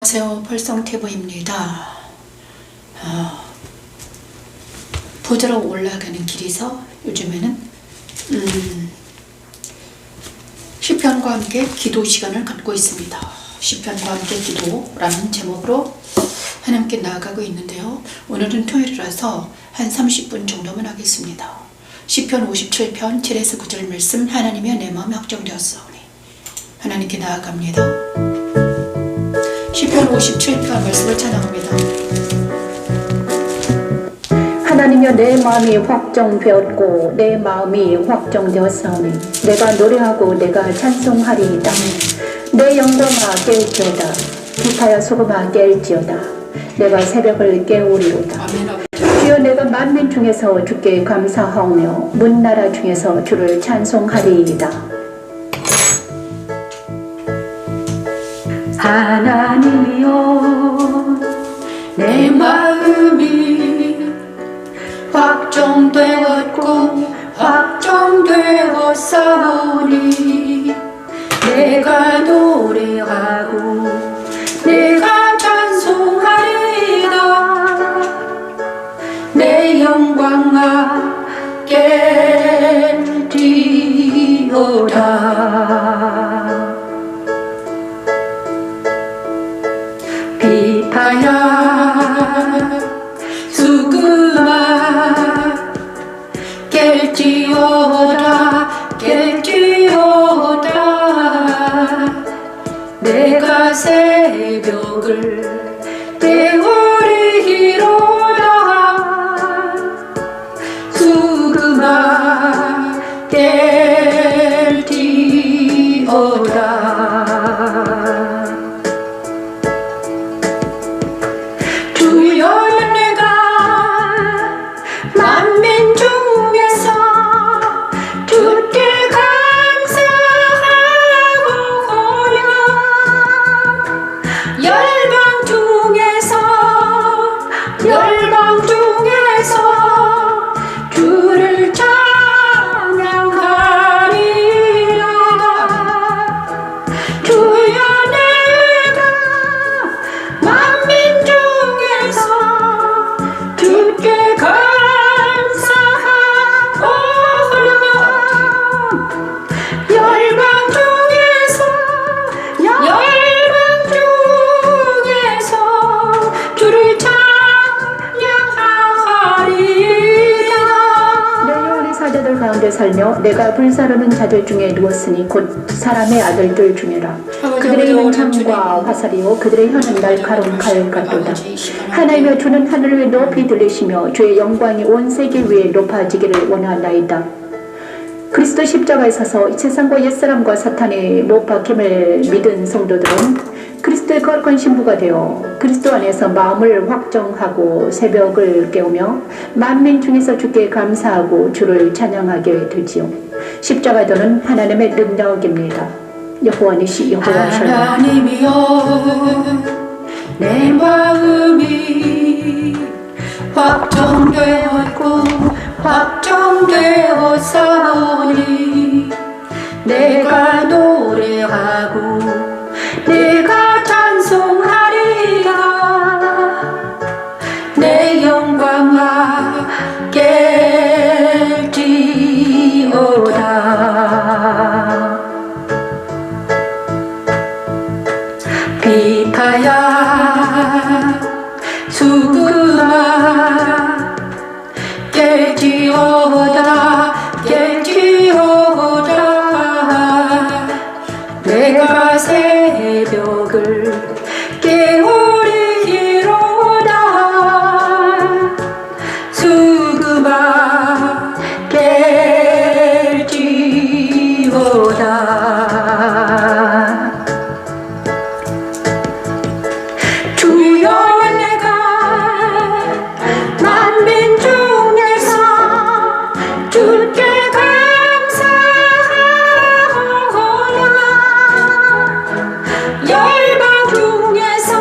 안녕하세요. 벌성TV입니다. 부드러워 올라가는 길에서 요즘에는 시편과 함께 기도 시간을 갖고 있습니다. 시편과 함께 기도라는 제목으로 하나님께 나아가고 있는데요. 오늘은 토요일이라서 한 30분 정도만 하겠습니다. 시편 57편 7에서 9절 말씀. 하나님이여 내 마음이 확정되었사오니. 하나님께 나아갑니다. 시편 57편 말씀을 찬양합니다. 하나님이여 내 마음이 확정되었고 내 마음이 확정되었사오니 내가 노래하고 내가 찬송하리이다. 내 영광아 깰지어다. 기타야 소금아 깰지어다. 내가 새벽을 깨우리로다. 주여 내가 만민 중에서 주께 감사하오며 문나라 중에서 주를 찬송하리이다. 하나님이여 내 마음이 확정되었고 확정되었사오니 내가 노래하고 내가 찬송하리이다. 내 영광아 깰지어다. 비파야 수금아 깰지어다 깰지어다. 내가 새벽을 깨우리로다. 수금아 깰지어다. 주여 내가 만민 중에서 주께 감사하고요. 열방 중에서 주를 찬양하리로다. 주여 내가 만민 중에서 주께 감사하오며 열방 중에서 주를 찬양하리이다. 내 영혼이 사자들 가운데 살며 내가 불사르는 자들 중에 누웠으니 곧 사람의 아들들 중에라. 그들의 입은 창과 화살이요 그들의 혀는 날카로운 칼 같도다. 하나님여 주는 하늘을 위해 높이 들리시며 주의 영광이 온 세계 위에 높아지기를 원하나이다. 그리스도 십자가에 서서 세상과 옛사람과 사탄의 못 박힘을 믿은 성도들은 그리스도의 거룩한 신부가 되어 그리스도 안에서 마음을 확정하고 새벽을 깨우며 만민 중에서 주께 감사하고 주를 찬양하게 되지요. 십자가도는 하나님의 능력입니다. 여호와 니시 여호와 샬롬. 하나님이여 내 마음이 확정되었고 확정되었사오니 내가 노래하고 내가 찬송하리이다. 내 영광아 깰지어다. 비파야 수금아 깰지어다 깰지어다. 내가 새벽을 깨우리로다. 수금아 깰지어다. 주여 내가 만민 중에서 주께 감사하오며 열방 중에서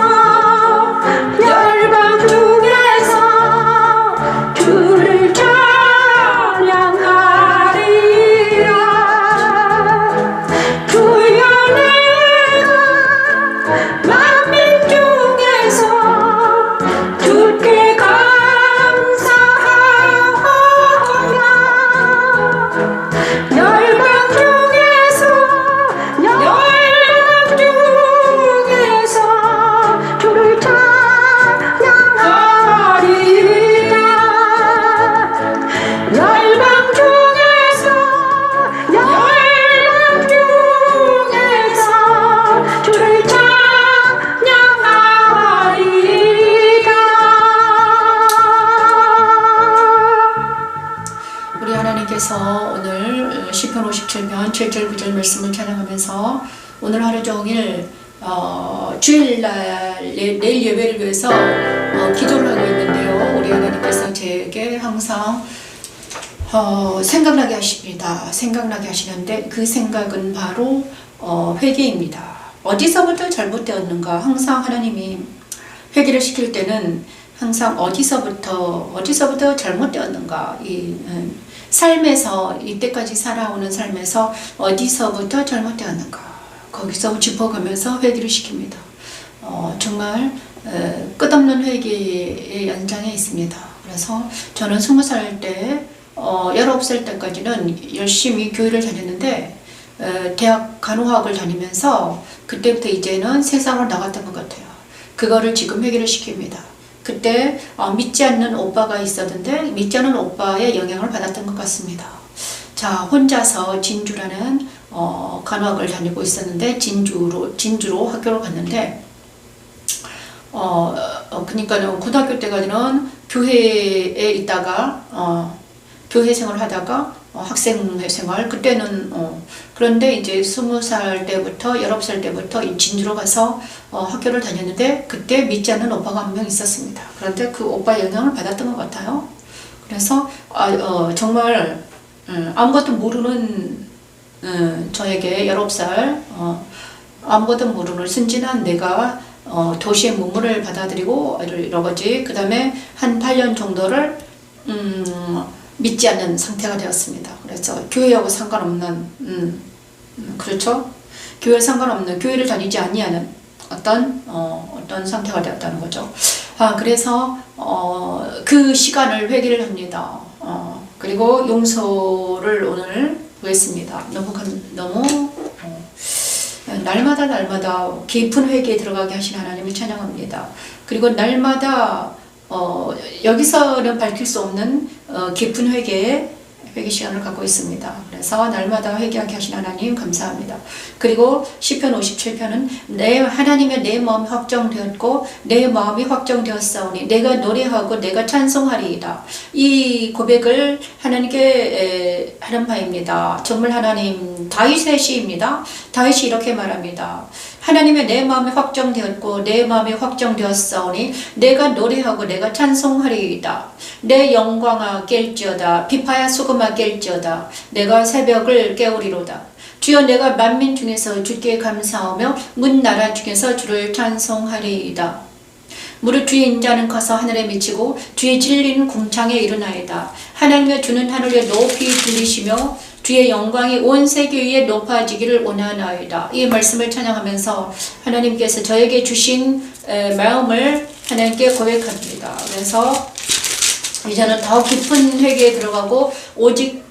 내일 예배를 위해서 기도를 하고 있는데요. 우리 하나님께서 제게 항상 생각나게 하십니다. 생각나게 하시는데 그 생각은 바로 회개입니다. 어디서부터 잘못되었는가? 항상 하나님이 회개를 시킬 때는 항상 어디서부터 잘못되었는가? 이 삶에서 이때까지 살아오는 삶에서 어디서부터 잘못되었는가? 거기서 짚어가면서 회개를 시킵니다. 정말 끝없는 회개의 연장에 있습니다. 그래서 저는 20살 때 19살 때까지는 열심히 교회를 다녔는데 대학 간호학을 다니면서 그때부터 이제는 세상으로 나갔던 것 같아요. 그거를 지금 회개를 시킵니다. 그때 믿지 않는 오빠가 있었는데 믿지 않는 오빠의 영향을 받았던 것 같습니다. 자, 혼자서 진주라는 간호학을 다니고 있었는데 진주로 학교를 갔는데 그러니까는 고등학교 때까지는 교회에 있다가 교회 생활을 하다가 학생 생활 그때는 그런데 이제 20살 때부터 19살 때부터 진주로 가서 학교를 다녔는데 그때 믿지 않는 오빠가 한 명 있었습니다. 그런데 그 오빠 영향을 받았던 것 같아요. 그래서 정말 아무것도 모르는 저에게 19살 아무것도 모르는 순진한 내가 도시의 문물을 받아들이고 여러 가지 그 다음에 한 8년 정도를 믿지 않는 상태가 되었습니다. 그래서 교회하고 상관없는 그렇죠? 교회와 상관없는 교회를 다니지 아니하는 어떤 상태가 되었다는 거죠. 그래서 그 시간을 회개를 합니다. 그리고 용서를 오늘 구했습니다. 너무 날마다 깊은 회개에 들어가게 하신 하나님을 찬양합니다. 그리고 날마다 여기서는 밝힐 수 없는 깊은 회개 시간을 갖고 있습니다. 그래서 날마다 회개하게 하신 하나님 감사합니다. 그리고 시편 57편은 하나님의 내 마음이 확정되었고 내 마음이 확정되었사오니 내가 노래하고 내가 찬송하리이다. 이 고백을 하나님께 하는 바입니다. 정말 하나님 다윗의 시입니다. 다윗이 이렇게 말합니다. 하나님의 내 마음이 확정되었고 내 마음이 확정되었사오니 내가 노래하고 내가 찬송하리이다. 내 영광아 깰지어다. 비파야 수금아 깰지어다. 내가 새벽을 깨우리로다. 주여 내가 만민 중에서 주께 감사하며 문나라 중에서 주를 찬송하리이다. 무릇 주의 인자는 커서 하늘에 미치고 주의 진리는 궁창에 이르나이다. 하나님의 주는 하늘에 높이 들리시며 주의 영광이 온 세계 위에 높아지기를 원하나이다. 이 말씀을 찬양하면서 하나님께서 저에게 주신 마음을 하나님께 고백합니다. 그래서 이제는 더 깊은 회개에 들어가고 오직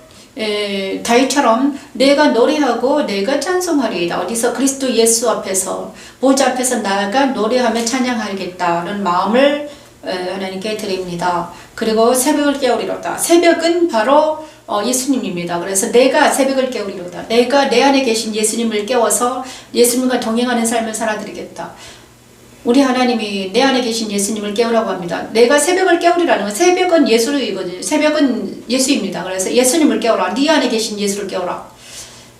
다윗처럼 내가 노래하고 내가 찬송하리이다. 어디서 그리스도 예수 앞에서 보좌 앞에서 나아가 노래하며 찬양하겠다는 마음을 하나님께 드립니다. 그리고 새벽을 깨우리로다. 새벽은 바로 예수님입니다. 그래서 내가 새벽을 깨우리로다. 내가 내 안에 계신 예수님을 깨워서 예수님과 동행하는 삶을 살아드리겠다. 우리 하나님이 내 안에 계신 예수님을 깨우라고 합니다. 내가 새벽을 깨우리라는 건 새벽은 예수이거든요. 새벽은 예수입니다. 그래서 예수님을 깨우라. 네 안에 계신 예수를 깨우라.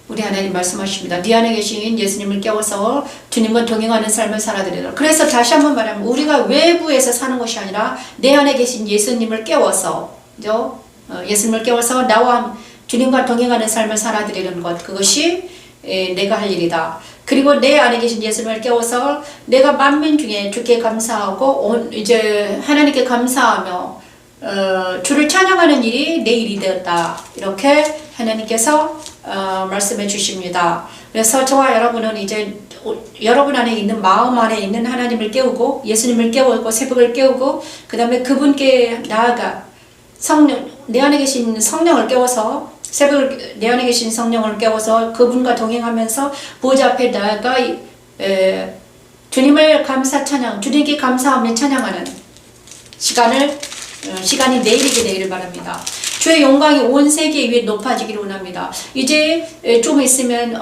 우리 하나님 말씀하십니다. 네 안에 계신 예수님을 깨워서 주님과 동행하는 삶을 살아드리라. 그래서 다시 한번 말하면 우리가 외부에서 사는 것이 아니라 내 안에 계신 예수님을 깨워서 예수님을 깨워서 나와 주님과 동행하는 삶을 살아드리는 것, 그것이 내가 할 일이다. 그리고 내 안에 계신 예수님을 깨워서 내가 만민 중에 주께 감사하고 이제 하나님께 감사하며 주를 찬양하는 일이 내 일이 되었다. 이렇게 하나님께서 말씀해 주십니다. 그래서 저와 여러분은 이제 여러분 안에 있는 마음 안에 있는 하나님을 깨우고 예수님을 깨우고 새벽을 깨우고 그 다음에 그분께 나아가 성령, 내 안에 계신 성령을 깨워서 새벽을 내 안에 계신 성령을 깨워서 그분과 동행하면서 보좌 앞에 나아가 주님을 감사 찬양, 주님께 감사하며 찬양하는 시간이 내일이게 되기를 바랍니다. 주의 영광이 온 세계 위에 높아지기를 원합니다. 이제 좀 있으면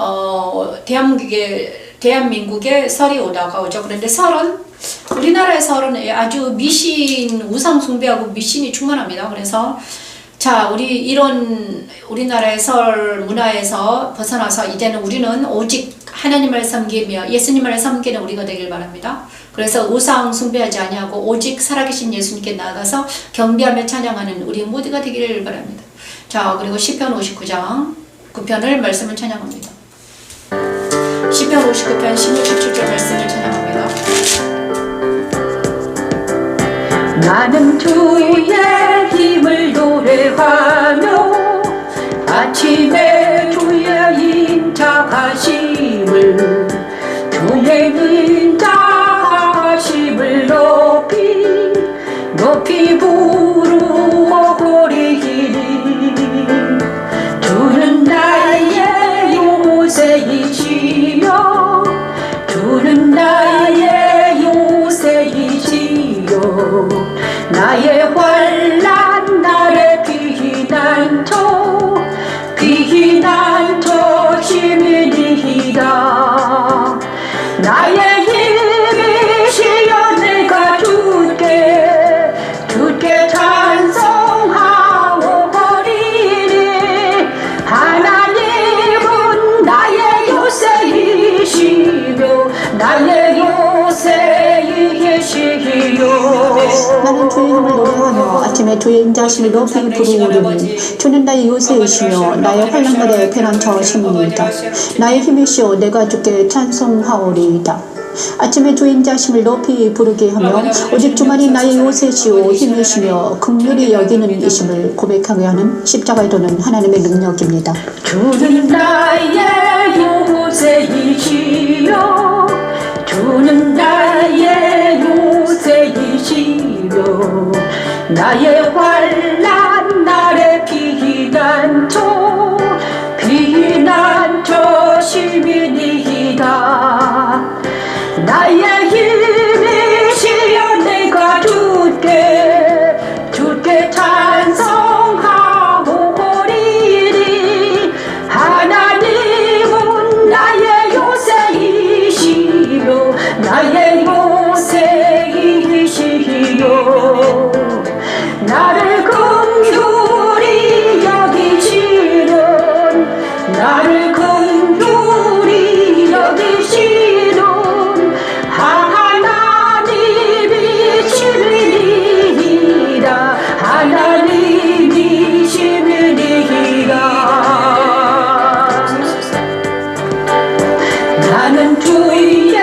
대한민국에 설이 오죠. 그런데 설은 우리나라의 설은 아주 미신, 우상 숭배하고 미신이 충만합니다. 그래서 자, 우리나라의 설 문화에서 벗어나서 이제는 우리는 오직 하나님을 섬기며 예수님을 섬기는 우리가 되길 바랍니다. 그래서 우상 숭배하지 아니하고 오직 살아계신 예수님께 나아가서 경배하며 찬양하는 우리 모두가 되기를 바랍니다. 자, 그리고 시편 59장 9편을 말씀을 찬양합니다. 시편 59편 16, 17절 말씀을 찬양합니다. 나는 주의 힘을 노래하며 아침에 주의 인자하심을 주의 인자하심을 높이 부르리니 주는 나의 요새이시여 주는 나의 요새이시여 나의 환난 나의 피난처 시민이다 나의 힘이시여 내가 주께 찬송하오리니 하나님은 나의 요새이시며 나의 요새이시여 나는 주의 힘을 노래하며 아침에 주의 인자심을 높이 부르오리니 주는 나의 요새이시며 나의 환난날의 피난처 시민이다. 나의 힘이시여 내가 주께 찬송하오리이다. 아침에 주의 인자심을 높이 부르게 하며 오직 주만이 나의 요새시오 힘이시며 긍휼히 여기는 이심을 고백하게 하는 십자가에 도는 하나님의 능력입니다. 주는 나의 요새이시여 주는 나의 요새이시여 나의 환난 나의 피난처 시민이다 나의 힘이시여 내가 주께 찬송하오리니 하나님은 나의 요새이시며 나의 요새이시여 나를 긍휼히 여기시는 하나님이 시민이다 나는 주의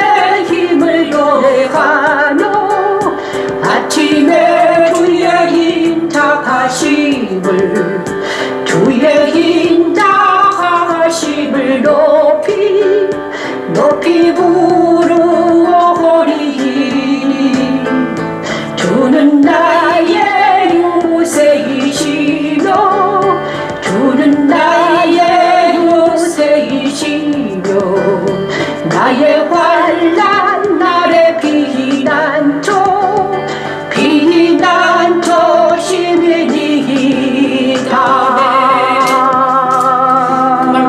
힘을 노래하며 아침에 주의 인자하심을 높이 부르오리니 주는 나의 요새이시며 주는 나의 요새이시며 나의 환난 나의 피난처 시민이다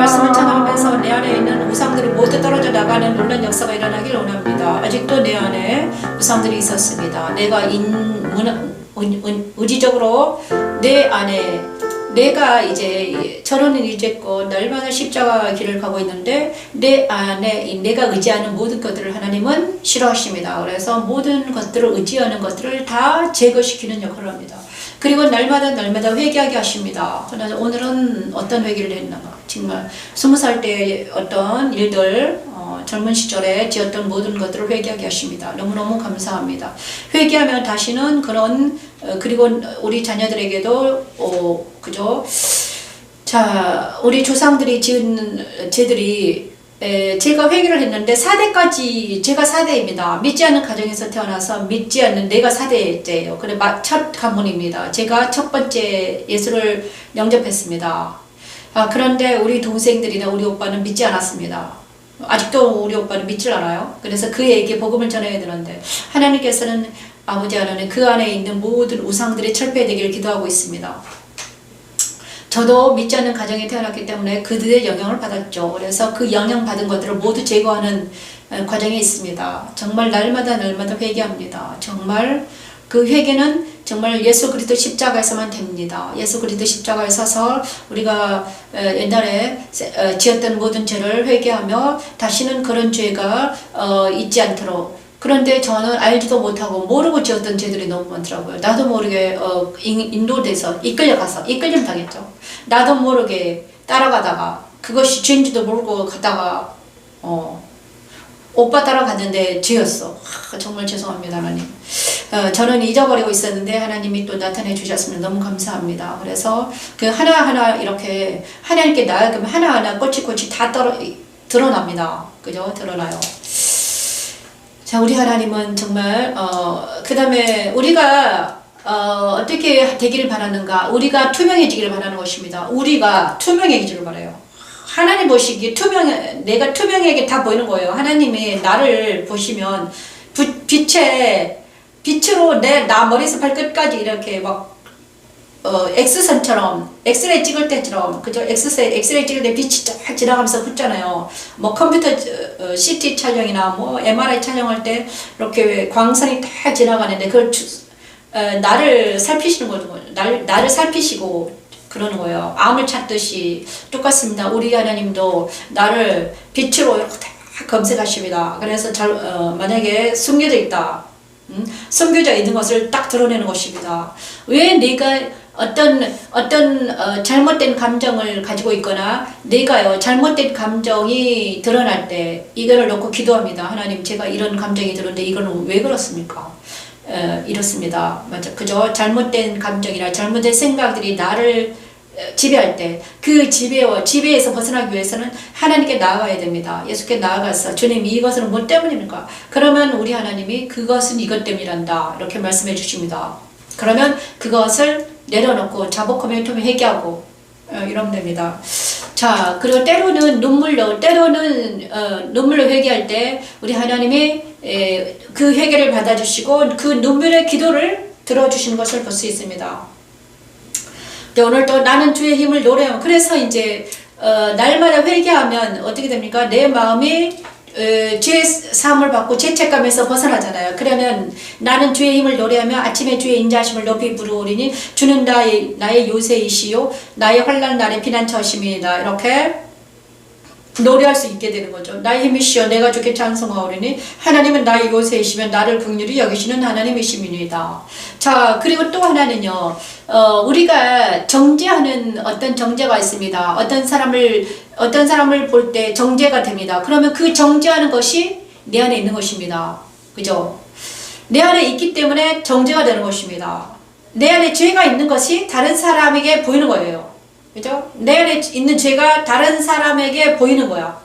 말씀을 찬양하면서 내 안에 있는 우상들이 모두 떨어져 나가는 놀라운 역사가 일어나길 원합니다. 아직도 내 안에 우상들이 있었습니다. 내가 의지적으로 내 안에 내가 이제 저는 이제껏 날마다 십자가 길을 가고 있는데 내 안에 내가 의지하는 모든 것들을 하나님은 싫어하십니다. 그래서 모든 것들을 의지하는 것들을 다 제거시키는 역할을 합니다. 그리고 날마다 회개하게 하십니다. 그러나 오늘은 어떤 회개를 했는가? 정말 20살 때 어떤 일들 젊은 시절에 지었던 모든 것들을 회개하게 하십니다. 너무너무 감사합니다. 회개하면 다시는 그런 그리고 우리 자녀들에게도 그죠? 자, 우리 조상들이 지은 죄들이 제가 회개를 했는데 4대까지 제가 4대입니다. 믿지 않는 가정에서 태어나서 믿지 않는 내가 4대째예요. 그래 첫 가문입니다. 제가 첫 번째 예수를 영접했습니다. 그런데 우리 동생들이나 우리 오빠는 믿지 않았습니다. 아직도 우리 오빠는 믿질 않아요. 그래서 그에게 복음을 전해야 되는데 하나님께서는 아버지 하나님 그 안에 있는 모든 우상들이 철폐되기를 기도하고 있습니다. 저도 믿지 않는 가정에 태어났기 때문에 그들의 영향을 받았죠. 그래서 그 영향 받은 것들을 모두 제거하는 과정이 있습니다. 정말 날마다 회개합니다. 정말 그 회개는 정말 예수 그리스도 십자가에서만 됩니다. 예수 그리스도 십자가에 서서 우리가 옛날에 지었던 모든 죄를 회개하며 다시는 그런 죄가 있지 않도록 그런데 저는 알지도 못하고 모르고 지었던 죄들이 너무 많더라고요. 나도 모르게 인도돼서 이끌림 당했죠. 나도 모르게 따라가다가 그것이 죄인지도 모르고 가다가 오빠 따라갔는데 죄였어. 정말 죄송합니다 하나님. 저는 잊어버리고 있었는데 하나님이 또 나타내 주셨으면 너무 감사합니다. 그래서 그 하나하나 이렇게 하나님께 나아가면 하나하나 꼬치꼬치 다 드러납니다. 그죠? 드러나요. 자, 우리 하나님은 정말 그 다음에 우리가 어떻게 되기를 바라는가? 우리가 투명해지기를 바라는 것입니다. 우리가 투명해지기를 바라요. 하나님 보시기에 내가 투명하게 다 보이는 거예요. 하나님이 나를 보시면 빛으로 나 머리에서 발끝까지 이렇게 막 X선처럼 엑스레이 찍을 때처럼 그죠? 엑스레이 찍을 때 빛이 쫙 지나가면서 훑잖아요. 뭐 컴퓨터 CT 촬영이나 뭐 MRI 촬영할 때 이렇게 광선이 다 지나가는데 그걸 나를 살피시는 거죠. 나를 살피시고 그러는 거예요. 암을 찾듯이 똑같습니다. 우리 하나님도 나를 빛으로 이렇게 다 검색하십니다. 그래서 만약에 숨겨져 있다. 숨겨져 있는 것을 딱 드러내는 것입니다. 왜 내가 어떤 잘못된 감정을 가지고 있거나 내가요 잘못된 감정이 드러날 때 이거를 놓고 기도합니다. 하나님, 제가 이런 감정이 들었는데 이거는 왜 그렇습니까? 이렇습니다. 맞아, 그죠? 잘못된 감정이나 잘못된 생각들이 나를 지배할 때 그 지배에서 벗어나기 위해서는 하나님께 나아가야 됩니다. 예수께 나아가서 주님, 이것은 뭐 때문입니까? 그러면 우리 하나님이 그것은 이것 때문이란다 이렇게 말씀해 주십니다. 그러면 그것을 내려놓고 자복하며 회개하고 이러면 됩니다. 자, 그리고 때로는 눈물로 회개할 때 우리 하나님이 그 회개를 받아주시고 그 눈물의 기도를 들어주시는 것을 볼 수 있습니다. 오늘 또 나는 주의 힘을 노래하면, 그래서 이제 날마다 회개하면 어떻게 됩니까? 내 마음이 죄의 사함을 받고 죄책감에서 벗어나잖아요. 그러면 나는 주의 힘을 노래하며 아침에 주의 인자하심을 높이 부르오리니 주는 나의 요새이시요 나의 환난 날의 피난처심이다. 이렇게 노래할 수 있게 되는 거죠. 나의 힘이시여 내가 주께 찬송하오리니 하나님은 나의 요새이시며 나를 긍휼히 여기시는 하나님이심이니이다. 자, 그리고 또 하나는요, 우리가 정죄하는 어떤 정죄가 있습니다. 어떤 사람을 볼 때 정죄가 됩니다. 그러면 그 정죄하는 것이 내 안에 있는 것입니다. 그죠? 내 안에 있기 때문에 정죄가 되는 것입니다. 내 안에 죄가 있는 것이 다른 사람에게 보이는 거예요. 그죠? 내 안에 있는 죄가 다른 사람에게 보이는 거야.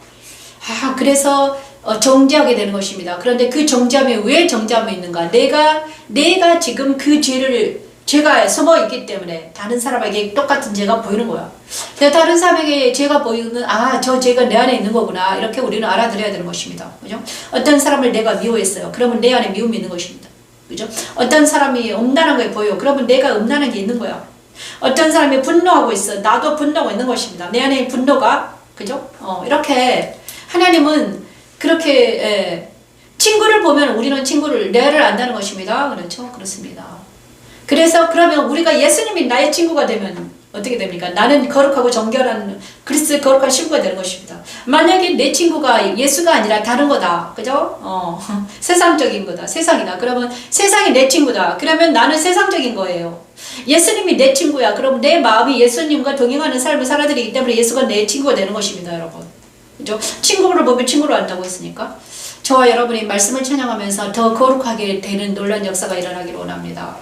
그래서 정죄하게 되는 것입니다. 그런데 그 정죄함이 왜 정죄함이 있는가? 내가 지금 그 죄가 숨어 있기 때문에 다른 사람에게 똑같은 죄가 보이는 거야. 다른 사람에게 죄가 보이면 저 죄가 내 안에 있는 거구나. 이렇게 우리는 알아들어야 되는 것입니다. 그죠? 어떤 사람을 내가 미워했어요. 그러면 내 안에 미움이 있는 것입니다. 그죠? 어떤 사람이 음란한 게 보여. 그러면 내가 음란한 게 있는 거야. 어떤 사람이 분노하고 있어. 나도 분노하고 있는 것입니다. 내 안에 분노가, 그죠? 이렇게 하나님은 그렇게 친구를 보면 우리는 내를 안다는 것입니다. 그렇죠? 그렇습니다. 그래서 그러면 우리가 예수님이 나의 친구가 되면 어떻게 됩니까? 나는 거룩하고 정결한 그리스도의 거룩한 친구가 되는 것입니다. 만약에 내 친구가 예수가 아니라 다른 거다. 그죠? 세상적인 거다. 세상이다. 그러면 세상이 내 친구다. 그러면 나는 세상적인 거예요. 예수님이 내 친구야. 그럼 내 마음이 예수님과 동행하는 삶을 살아들이기 때문에 예수가 내 친구가 되는 것입니다, 여러분. 그죠? 친구를 보면 친구로 안다고 했으니까. 저와 여러분이 말씀을 찬양하면서 더 거룩하게 되는 놀라운 역사가 일어나기를 원합니다.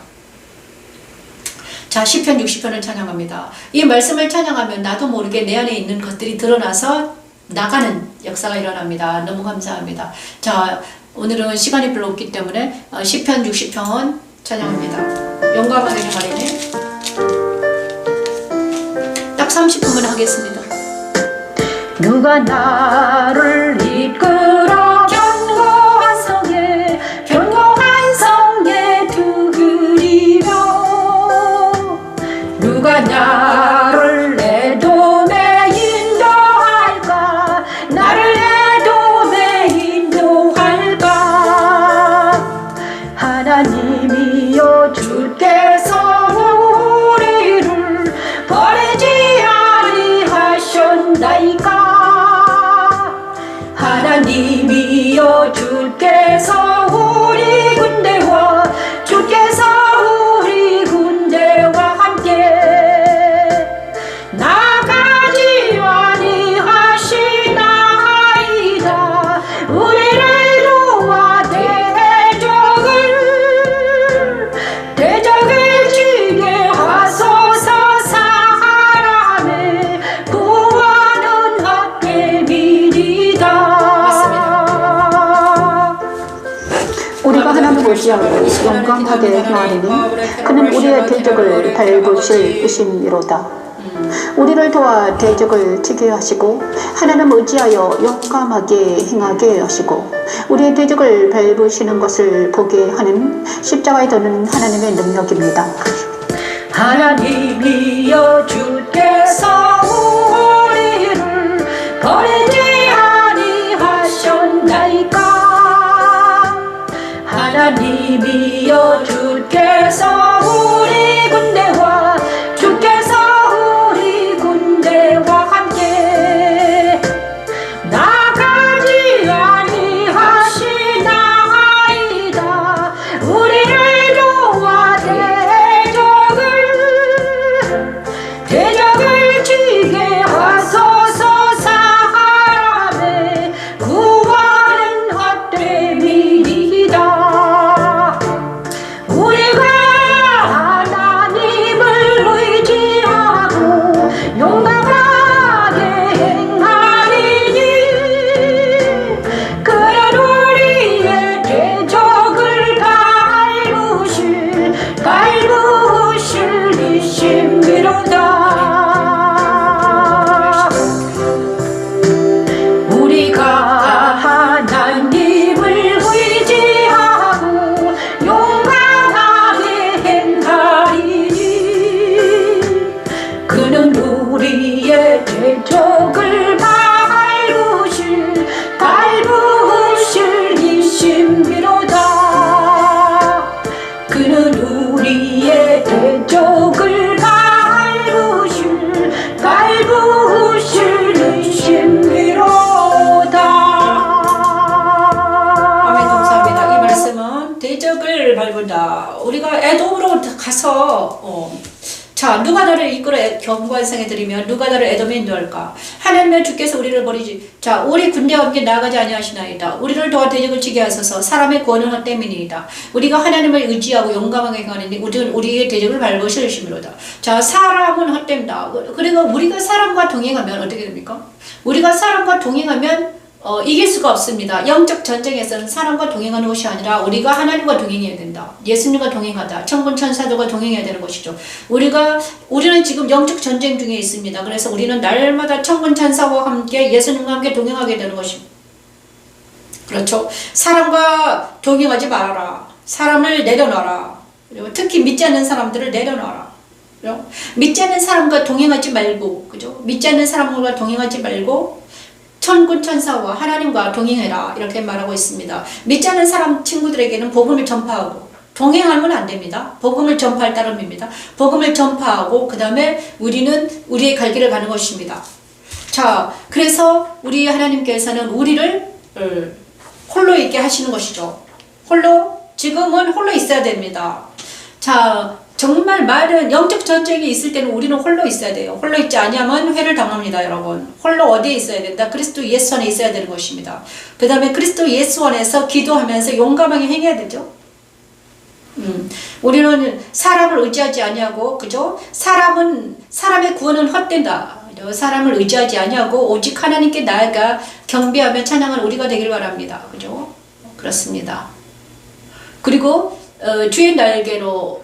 자, 시편 60편을 찬양합니다. 이 말씀을 찬양하면 나도 모르게 내 안에 있는 것들이 드러나서 나가는 역사가 일어납니다. 너무 감사합니다. 자, 오늘은 시간이 별로 없기 때문에 시편 60편 찬양합니다. 용감하게 하리니 딱 30분만 하겠습니다. 누가 나를 이끌어 견고한 성에 두드리며 누가 나를 에돔에 인도할까 나를 에돔에 인도할까 하나님이여 주께서 우리를 버리지 아니하셨나이까 하나님이여 주께서 우리가 하나님을 의지하고 용감하게 행하리니 그는 우리의 대적을 밟으실 이심이로다. 우리를 도와 대적을 치게 하시고 하나님 의지하여 용감하게 행하게 하시고 우리의 대적을 밟으시는 것을 보게 하는 십자가에 드는 하나님의 능력입니다. 하나님이여 주께서 우리를 버리지 아니하셨나이까. 하나님이여 주께서 우리 군대와 주께서 우리 군대와 함께 나가지 아니하시나이다. 우리를 도와 대적을 치게 하소서. 사람의 구원은 헛됨이니이다. 우리가 하나님을 의지하고 용감하게 행하리니 그는 우리의 대적을 밟으실 이심이로다. 우리가 하나님을 의지하고 용감하게 행하리니 그는 우리의 대적을 밟으실 이심이로다. 그는 우리의 대적을 밟으실 이심이로다. 아멘. 감사합니다. 이 말씀은 대적을 밟은다. 우리가 에돔으로 가서 자, 누가 나를 이끌어 경고한 생에 들이면 누가 나를 에돔에 인도할까? 하나님의 주께서 우리를 버리지. 자, 우리 군대와 함께 나가지 아니하시나이다. 우리를 도와 대적을 치게 하소서. 사람의 구원은 헛됨이니이다. 우리가 하나님을 의지하고 용감하게 행하는데 우리의 대적을 밟으실 이심이로다. 자, 사람은 헛됨다. 그리고 우리가 사람과 동행하면 어떻게 됩니까? 우리가 사람과 동행하면 이길 수가 없습니다. 영적 전쟁에서는 사람과 동행하는 것이 아니라 우리가 하나님과 동행해야 된다. 예수님과 동행하다. 천군 천사들과 동행해야 되는 것이죠. 우리는 지금 영적 전쟁 중에 있습니다. 그래서 우리는 날마다 천군 천사와 함께 예수님과 함께 동행하게 되는 것입니다. 그렇죠. 사람과 동행하지 말아라. 사람을 내려놔라. 그리고 특히 믿지 않는 사람들을 내려놔라. 그죠? 믿지 않는 사람과 동행하지 말고, 그죠? 믿지 않는 사람과 동행하지 말고 천군 천사와 하나님과 동행해라 이렇게 말하고 있습니다. 믿지 않는 사람 친구들에게는 복음을 전파하고 동행하면 안 됩니다. 복음을 전파할 따름입니다. 복음을 전파하고 그 다음에 우리는 우리의 갈 길을 가는 것입니다. 자, 그래서 우리 하나님께서는 우리를 홀로 있게 하시는 것이죠. 지금은 홀로 있어야 됩니다. 자, 정말 말은 영적 전쟁이 있을 때는 우리는 홀로 있어야 돼요. 홀로 있지 아니하면 회를 당합니다, 여러분. 홀로 어디에 있어야 된다? 그리스도 예수 안에 있어야 되는 것입니다. 그 다음에 그리스도 예수 안에서 기도하면서 용감하게 행해야 되죠. 우리는 사람을 의지하지 아니하고, 그죠? 사람의 구원은 헛된다. 사람을 의지하지 아니하고 오직 하나님께 나아가 경배하며 찬양하는 우리가 되길 바랍니다. 그죠? 그렇습니다. 그리고 주의 날개로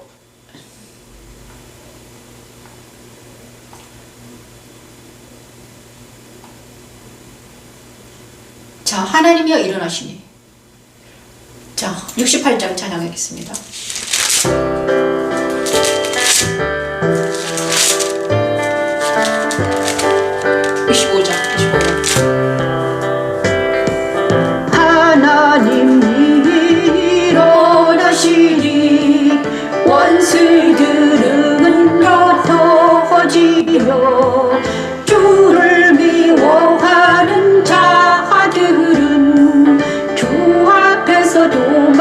자, 하나님이여 일어나시니. 자, 68장 찬양하겠습니다. 25장. 하나님이 일어나시니 원수들은 흩어지며 주를 미워하는 자들은 주 앞에서 도망하리이다.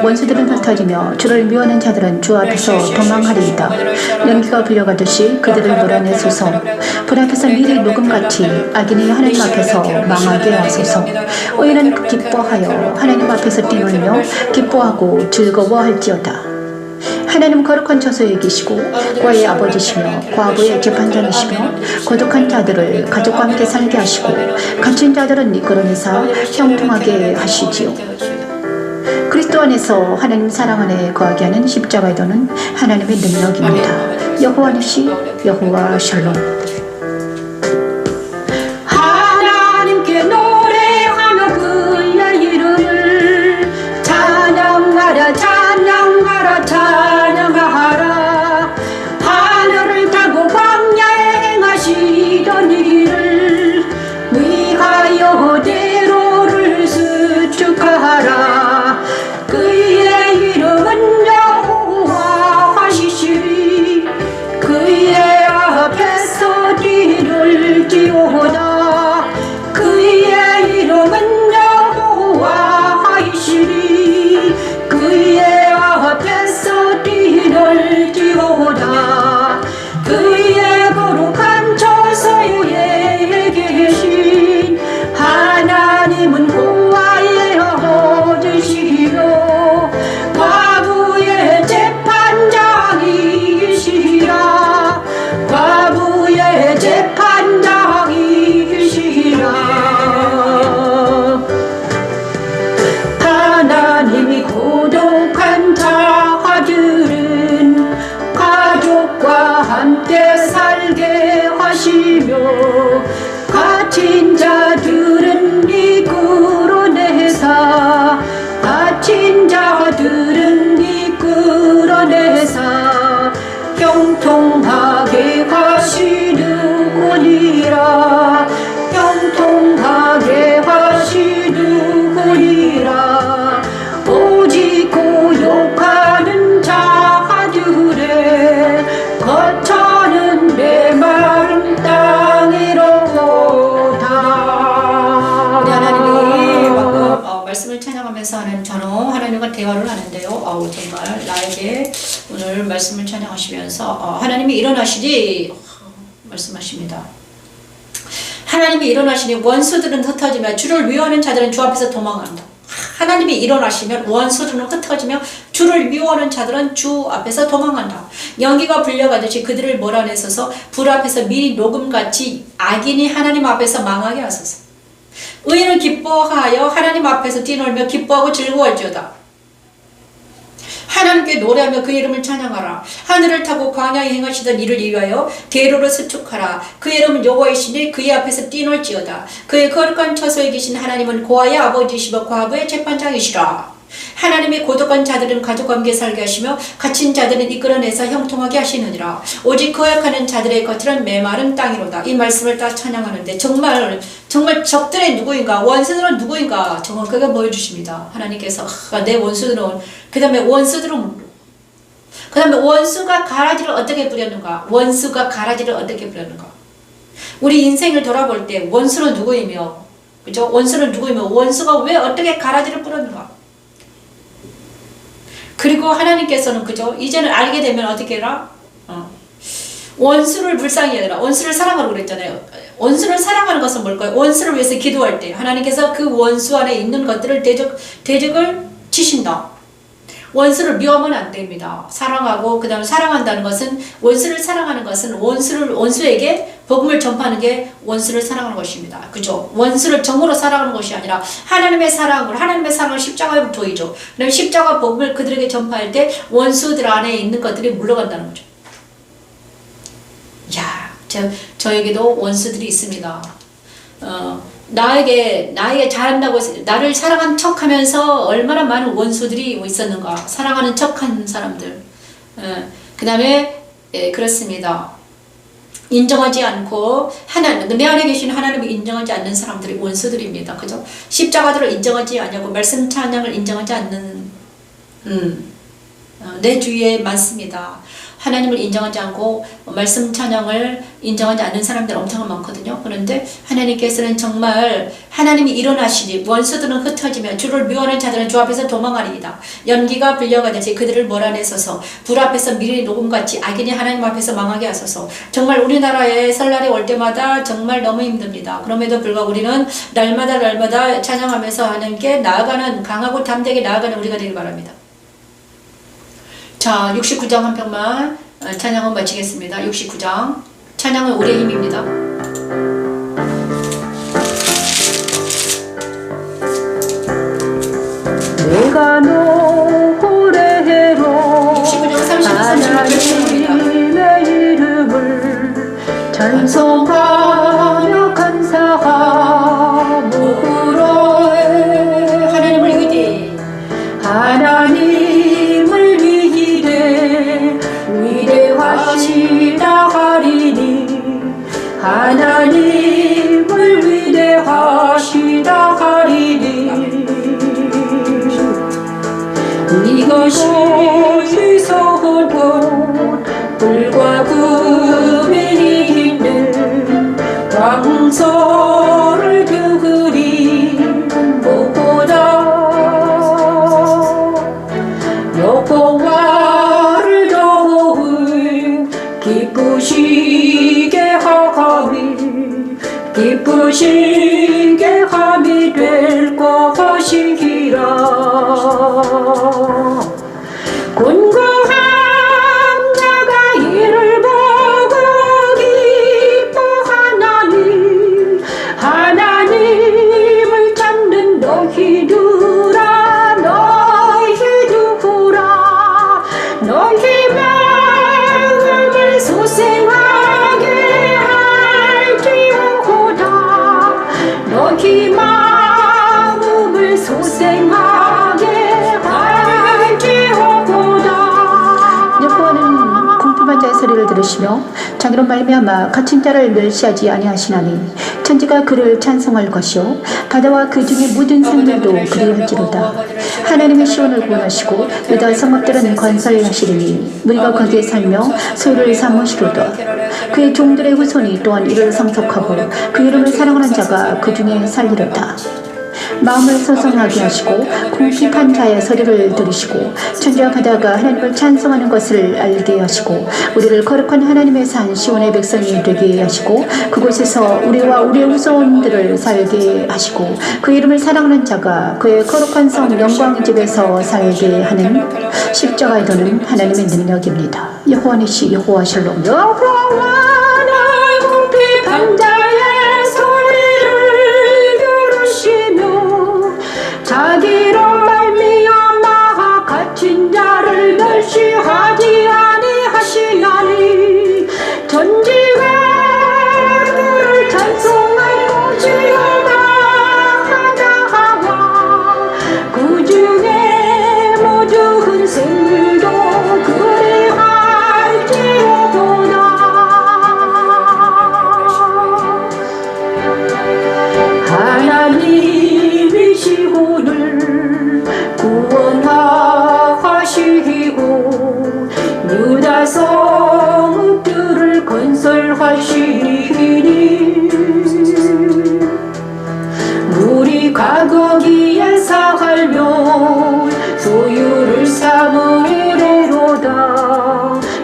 원수들은 흩어지며 주를 미워하는 자들은 주 앞에서 도망하리이다. 연기가 불려가듯이 그들을 몰아내소서. 불 앞에서 미리 녹음같이 악인이 하나님 앞에서 망하게 하소서. 의인은 기뻐하여 하나님 앞에서 뛰놀며 기뻐하고 즐거워할지어다. 하나님은 거룩한 처소에 계시고 과의 아버지시며 과부의 재판장이시며 거룩한 자들을 가족과 함께 살게 하시고 갇힌 자들은 이끌어내사 형통하게 하시지요. 그리스도 안에서 하나님 사랑 안에 거하게 하는 십자가의 도는 하나님의 능력입니다. 여호와 니시, 여호와 샬롬. 하나님께 노래하며 그의 이름을 찬양하라 찬양하라 찬양하라. 하늘을 타고 광야에 행하시던 일을 위하여 대로를 수축하라. 그의 이름은 여호와 하시시리. 그의 앞에서 뒤를 지오다. 그의 이름은 여호와 하시시리. 그의 앞에서 뒤를 지오다. 그의 거룩한 처소에 계신 하나님은 고아의 아버지시요 과부의 재판장이시라. 과부의 재판장이시라. 하나님이 고독한 자들은 가족과 함께 살게 하시며 갇힌 자들은 이끌어내사 갇힌 자들은 이끌어내사 형통하게 하시는구니라. 형통하게 하시는구니라. 오직 고욕하는 자들의 거처는 메마른 땅이로다. 우리 하나님이 방금 말씀을 찬양하면서 하는 저는 하나님과 대화를 하는데요. 정말 나에게 오늘 말씀을 찬양하시면서 하나님이 일어나시니 말씀하십니다. 하나님이 일어나시니 원수들은 흩어지며 주를 미워하는 자들은 주 앞에서 도망한다. 하나님이 일어나시면 원수들은 흩어지며 주를 미워하는 자들은 주 앞에서 도망한다. 연기가 불려가듯이 그들을 몰아내소서. 불 앞에서 미리 녹음같이 악인이 하나님 앞에서 망하게 하소서. 의인은 기뻐하여 하나님 앞에서 뛰놀며 기뻐하고 즐거워할지어다. 하나님께 노래하며 그 이름을 찬양하라. 하늘을 타고 광야에 행하시던 이를 위하여 대로를 수축하라. 그 이름은 여호와이시니 그의 앞에서 뛰놀지어다. 그의 거룩한 처소에 계신 하나님은 고아의 아버지시며 과부의 재판장이시라. 하나님이 고독한 자들은 가족과 함께 살게 하시며 갇힌 자들은 이끌어내서 형통하게 하시느니라. 오직 거역하는 자들의 겉은 메마른 땅이로다. 이 말씀을 딱 찬양하는데 정말 적들의 누구인가, 원수들은 누구인가 정확하게 보여주십니다. 하나님께서 내 원수들은, 그 다음에 원수가 가라지를 어떻게 부렸는가, 원수가 가라지를 어떻게 부렸는가. 우리 인생을 돌아볼 때 원수는 누구이며, 그죠? 원수는 누구이며 원수가 왜 어떻게 가라지를 뿌렸는가. 그리고 하나님께서는 그죠? 이제는 알게 되면 어떻게 해라? 원수를 불쌍히 여겨라. 원수를 사랑하라고 그랬잖아요. 원수를 사랑하는 것은 뭘까요? 원수를 위해서 기도할 때 하나님께서 그 원수 안에 있는 것들을 대적을 치신다. 원수를 미워하면 안 됩니다. 사랑하고, 그 다음에 사랑한다는 것은, 원수를 사랑하는 것은 원수에게 복음을 전파하는 게 원수를 사랑하는 것입니다. 그죠? 원수를 정으로 사랑하는 것이 아니라 하나님의 사랑을 십자가에 보이죠. 그다음에 십자가 복음을 그들에게 전파할 때 원수들 안에 있는 것들이 물러간다는 거죠. 야, 저에게도 원수들이 있습니다. 나에게 잘한다고 나를 사랑한 척 하면서 얼마나 많은 원수들이 있었는가. 사랑하는 척한 사람들. 그 다음에 그렇습니다. 인정하지 않고 내 안에 계신 하나님을 인정하지 않는 사람들이 원수들입니다. 그죠? 십자가들을 인정하지 않냐고, 말씀 찬양을 인정하지 않는 내 주위에 많습니다. 하나님을 인정하지 않고 말씀 찬양을 인정하지 않는 사람들 엄청 많거든요. 그런데 하나님께서는 정말 하나님이 일어나시니 원수들은 흩어지며 주를 미워하는 자들은 주 앞에서 도망하리이다. 연기가 불려가듯이 그들을 몰아내소서. 불 앞에서 미리 녹음같이 악인이 하나님 앞에서 망하게 하소서. 정말 우리나라에 설날이 올 때마다 정말 너무 힘듭니다. 그럼에도 불구하고 우리는 날마다 찬양하면서 하나님께 나아가는, 강하고 담대하게 나아가는 우리가 되길 바랍니다. 자, 69장 한 편만 찬양은 마치겠습니다. 69장 찬양은 우리의 힘입니다. 내가 노래로 69장 30절 하나님의 이름을 찬송하며 감사함으로 하나님을 위대 하나님을 위대 위대하시다 하리니 하나님을 위대하시다 하리니 이것이 위선한 불과 구별이 있는 왕서를 그리는 것보다 여호와를 더욱 기쁘시게 함이 될 것이라. 곤고한 자가 이를 보고 기뻐하나니 하나님을 찾는 너희들아 너희 마음을 소생하게 할지어다 너희 마음을 소생하게 할지어다. 여호와는 궁핍한 자의 소리를 들으시며 자기로 말미암아 갇힌 자를 멸시하지 아니하시나니 천지가 그를 찬송할 것이요 바다와 그 중에 모든 생물도 그리할지로다. 하나님의 시온을 구원하시고 유다 성읍들은 건설하시리니 무리가 거기에 살며 소유를 삼으시로다. 그의 종들의 후손이 또한 이를 상속하고 그 이름을 사랑하는 자가 그 중에 살리로다. 마음을 소성하게 하시고 궁핍한 자의 소리를 들으시고 천지와 바다가 하나님을 찬송하는 것을 알게 하시고 우리를 거룩한 하나님의 산 시온의 백성이 되게 하시고 그곳에서 우리와 우리의 후손들을 살게 하시고 그 이름을 사랑하는 자가 그의 거룩한 성 영광 집에서 살게 하는 십자가에 도는 하나님의 능력입니다. 여호와의 시 여호와 실롬. 여호와는 궁핍한 자의 자기로 말미암아 갇힌 자를 멸시하지 아니하시나니 천지가 그를 찬송할 것이로다. 하나하와 그 중에 모든 생물도 그리할지어다. 하나님이 시온을 구원하시고 유다 성읍들을 건설하시리니 우리가 거기에 살며 소유를 삼으리로다.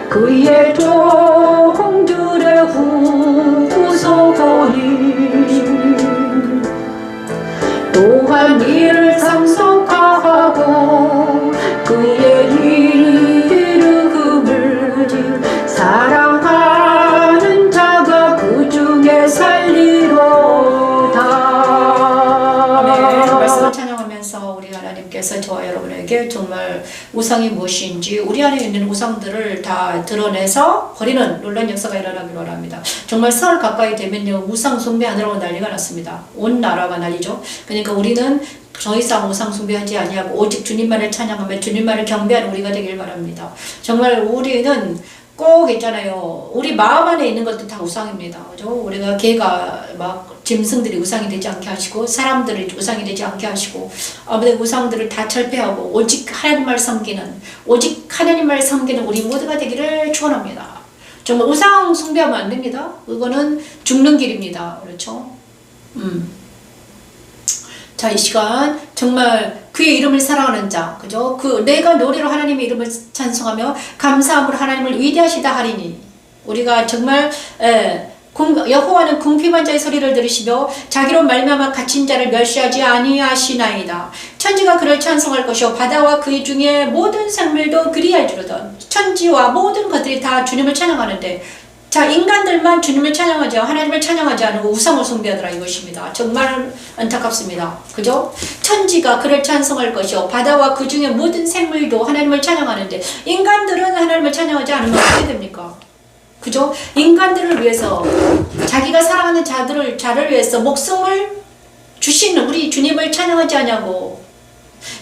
그의 종들의 후손이 또한 이를 상속하고 그의 이름을 사랑하는 자가 그 중에 살리로다. 말씀을 찬양하면서 우리 하나님께서 저와 여러분에게 정말 우상이 무엇인지 우리 안에 있는 우상들을 다 드러내서 버리는 놀라운 역사가 일어나길 원합니다. 정말 설 가까이 되면요 우상 숭배하느라고 난리가 났습니다. 온 나라가 난리죠. 그러니까 우리는 더 이상 우상 숭배하지 아니하고 오직 주님만을 찬양하며 주님만을 경배하는 우리가 되길 바랍니다. 정말 우리는 꼭 있잖아요. 우리 마음 안에 있는 것도 다 우상입니다. 그죠? 우리가 개가 막 짐승들이 우상이 되지 않게 하시고 사람들이 우상이 되지 않게 하시고 아무튼 우상들을 다 철폐하고 오직 하나님을 섬기는 우리 모두가 되기를 축원합니다. 정말 우상 숭배하면 안 됩니다. 그거는 죽는 길입니다. 그렇죠? 자, 이 시간 정말 그의 이름을 사랑하는 자, 그죠? 내가 노래로 하나님의 이름을 찬송하며 감사함으로 하나님을 위대하시다 하리니 우리가 정말 여호와는 궁핍한 자의 소리를 들으시며 자기로 말미암아 갇힌 자를 멸시하지 아니하시나이다. 천지가 그를 찬송할 것이요 바다와 그 중에 모든 생물도 그리할지로다. 천지와 모든 것들이 다 주님을 찬양하는데 자, 인간들만 주님을 찬양하지 하나님을 찬양하지 않고 우상을 숭배하더라 이것입니다. 정말 안타깝습니다. 그죠? 천지가 그를 찬송할 것이요 바다와 그 중에 모든 생물도 하나님을 찬양하는데 인간들은 하나님을 찬양하지 않으면 어떻게 됩니까? 그죠? 인간들을 위해서 자기가 사랑하는 자를 위해서 목숨을 주시는 우리 주님을 찬양하지 않냐고,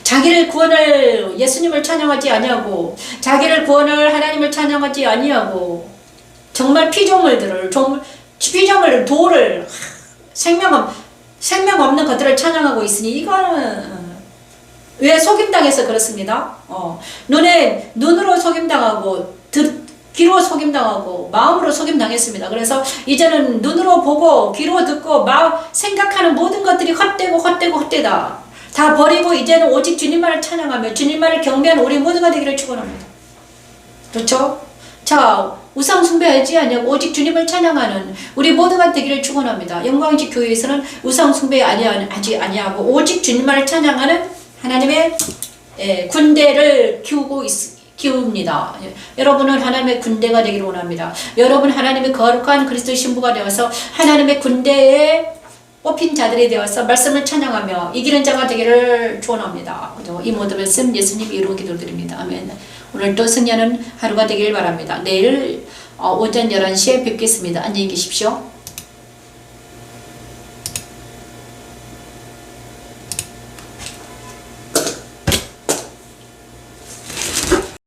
자기를 구원할 예수님을 찬양하지 않냐고, 자기를 구원할 하나님을 찬양하지 아니하고 정말 피조물들을 돌을 생명 없는 것들을 찬양하고 있으니 이거는 왜 속임당해서 그렇습니다. 눈으로 속임당하고 귀로 속임당하고 마음으로 속임당했습니다. 그래서 이제는 눈으로 보고 귀로 듣고 생각하는 모든 것들이 헛되다. 다 버리고 이제는 오직 주님만을 찬양하며 주님만을 경배하는 우리 모두가 되기를 축원합니다. 그렇죠? 자, 우상 숭배하지 아니하고 오직 주님을 찬양하는 우리 모두가 되기를 축원합니다. 영광직 교회에서는 우상 숭배하지 아니하고 오직 주님만을 찬양하는 하나님의 군대를 키웁니다. 여러분은 하나님의 군대가 되기를 원합니다. 여러분 하나님의 거룩한 그리스도의 신부가 되어서 하나님의 군대에 뽑힌 자들이 되어서 말씀을 찬양하며 이기는 자가 되기를 축원합니다. 이 모든 말씀 예수님 이름으로 기도드립니다. 아멘. 오늘도 승리하는 하루가 되길 바랍니다. 내일 오전 11시에 뵙겠습니다. 안녕히 계십시오.